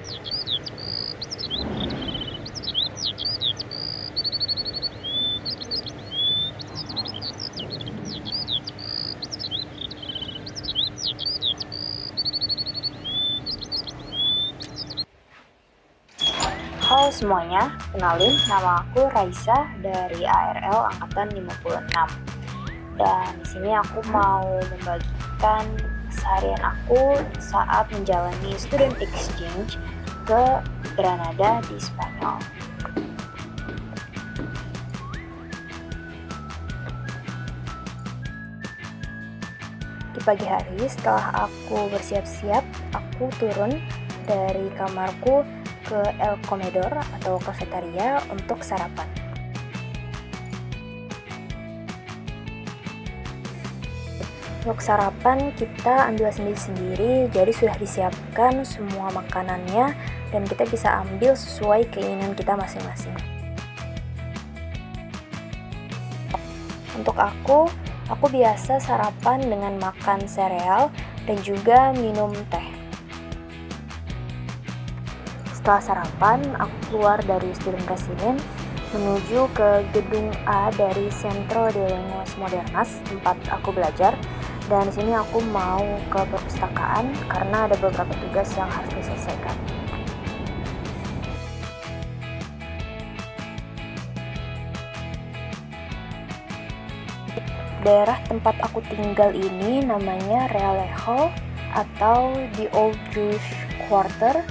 Halo semuanya, kenalin nama aku Raisa dari ARL angkatan 56. Dan di sini aku mau membagikan keseharian aku saat menjalani student exchange ke Granada di Spanyol. Di pagi hari setelah aku bersiap-siap, aku turun dari kamarku ke El Comedor atau kafetaria untuk sarapan. Untuk sarapan kita ambil sendiri-sendiri, jadi sudah disiapkan semua makanannya dan kita bisa ambil sesuai keinginan kita masing-masing. Untuk aku biasa sarapan dengan makan sereal dan juga minum teh. Setelah sarapan, aku keluar dari student resident menuju ke gedung A dari Centro de Lenguas Modernas tempat aku belajar. Dan di sini aku mau ke perpustakaan karena ada beberapa tugas yang harus diselesaikan. Daerah tempat aku tinggal ini namanya Realejo atau The Old Jewish Quarter.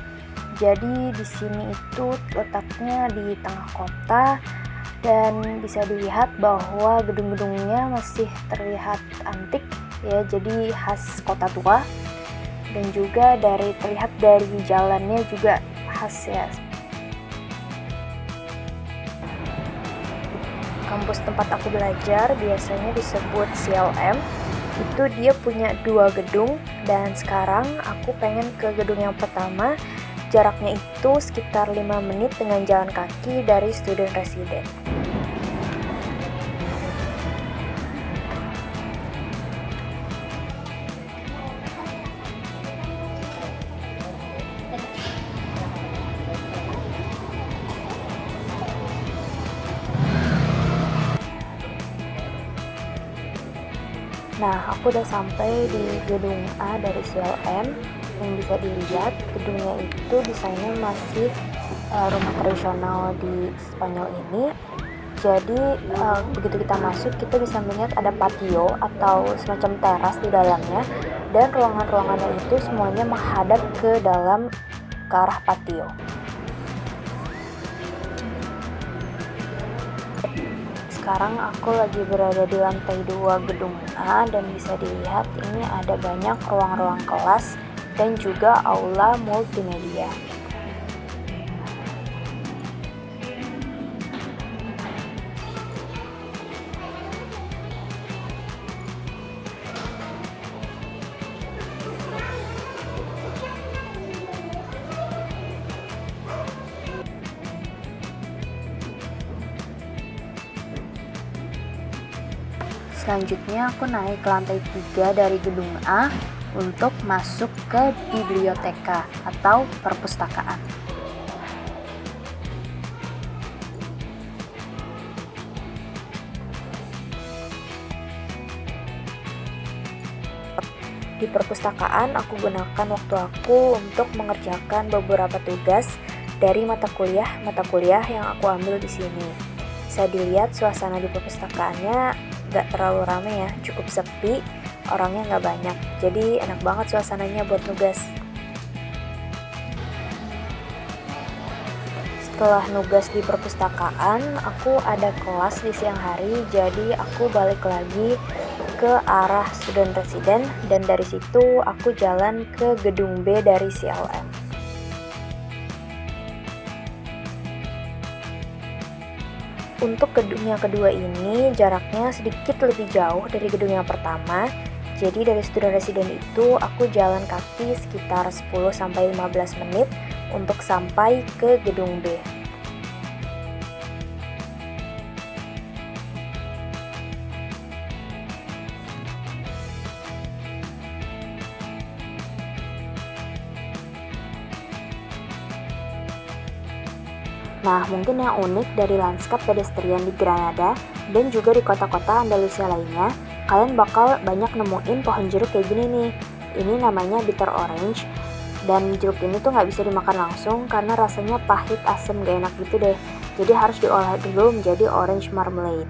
Jadi di sini itu letaknya di tengah kota dan bisa dilihat bahwa gedung-gedungnya masih terlihat antik ya, jadi khas kota tua, dan juga terlihat dari jalannya juga khas ya. Kampus tempat aku belajar biasanya disebut CLM. Itu dia punya 2 gedung dan sekarang aku pengen ke gedung yang pertama. Jaraknya itu sekitar 5 menit dengan jalan kaki dari student resident. Nah, aku udah sampai di gedung A dari CLM. Yang bisa dilihat, gedungnya itu desainnya masih rumah tradisional di Spanyol ini. Jadi begitu kita masuk, kita bisa melihat ada patio atau semacam teras di dalamnya, dan ruangan-ruangannya itu semuanya menghadap ke arah patio. Sekarang aku lagi berada di lantai 2 gedung A dan bisa dilihat ini ada banyak ruang-ruang kelas dan juga aula multimedia. Selanjutnya aku naik ke lantai 3 dari gedung A untuk masuk ke biblioteka atau perpustakaan. Di perpustakaan aku gunakan waktu aku untuk mengerjakan beberapa tugas dari mata kuliah yang aku ambil di sini. Bisa dilihat suasana di perpustakaannya gak terlalu ramai ya, cukup sepi, orangnya gak banyak, jadi enak banget suasananya buat nugas. Setelah nugas di perpustakaan, aku ada kelas di siang hari, jadi aku balik lagi ke arah student resident dan dari situ aku jalan ke gedung B dari CLM. Untuk gedung yang kedua ini jaraknya sedikit lebih jauh dari gedung yang pertama. Jadi dari student resident itu aku jalan kaki sekitar 10-15 menit untuk sampai ke gedung B. Nah, mungkin yang unik dari lanskap pedestrian di Granada dan juga di kota-kota Andalusia lainnya, kalian bakal banyak nemuin pohon jeruk kayak gini nih. Ini namanya bitter orange, dan jeruk ini tuh nggak bisa dimakan langsung karena rasanya pahit, asem, gak enak gitu deh. Jadi harus diolah dulu menjadi orange marmalade.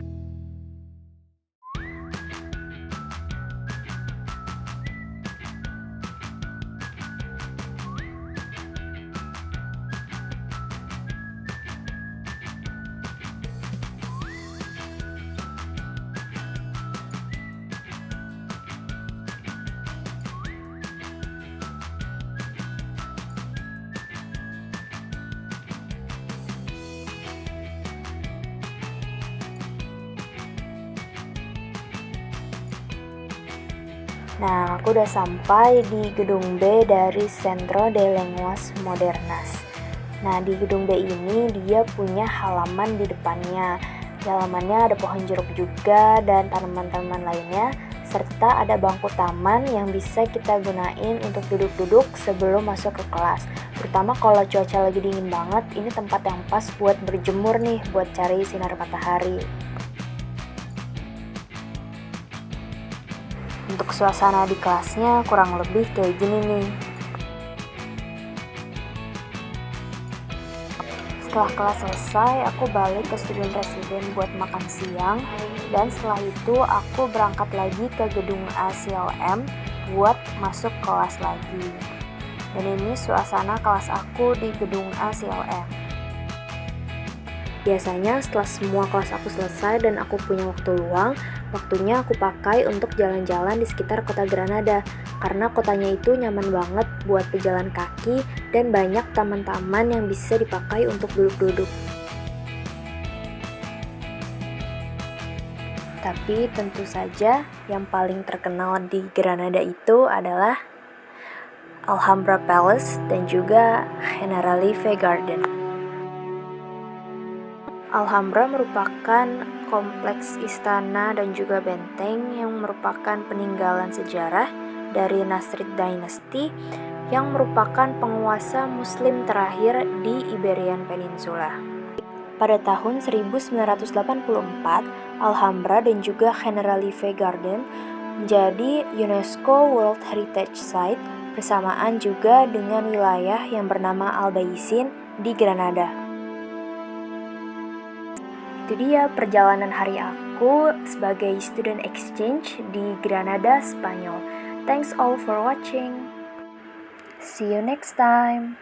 Nah, aku udah sampai di gedung B dari Centro de Lenguas Modernas. Nah, di gedung B ini dia punya halaman di depannya. Di halamannya ada pohon jeruk juga dan tanaman-tanaman lainnya, serta ada bangku taman yang bisa kita gunain untuk duduk-duduk sebelum masuk ke kelas. Terutama kalau cuaca lagi dingin banget, ini tempat yang pas buat berjemur nih, buat cari sinar matahari. Untuk suasana di kelasnya kurang lebih kayak gini nih. Setelah kelas selesai, aku balik ke student resident buat makan siang, dan setelah itu aku berangkat lagi ke gedung ACLM buat masuk kelas lagi. Dan ini suasana kelas aku di gedung ACLM. Biasanya setelah semua kelas aku selesai dan aku punya waktu luang, waktunya aku pakai untuk jalan-jalan di sekitar kota Granada, karena kotanya itu nyaman banget buat pejalan kaki dan banyak taman-taman yang bisa dipakai untuk duduk-duduk. Tapi tentu saja yang paling terkenal di Granada itu adalah Alhambra Palace dan juga Generalife Garden. Alhambra merupakan kompleks istana dan juga benteng yang merupakan peninggalan sejarah dari Nasrid Dynasty yang merupakan penguasa muslim terakhir di Iberian Peninsula. Pada tahun 1984, Alhambra dan juga Generalife Garden menjadi UNESCO World Heritage Site bersamaan juga dengan wilayah yang bernama Albaicin di Granada. Itu dia perjalanan hari aku sebagai student exchange di Granada, Spanyol. Thanks all for watching. See you next time.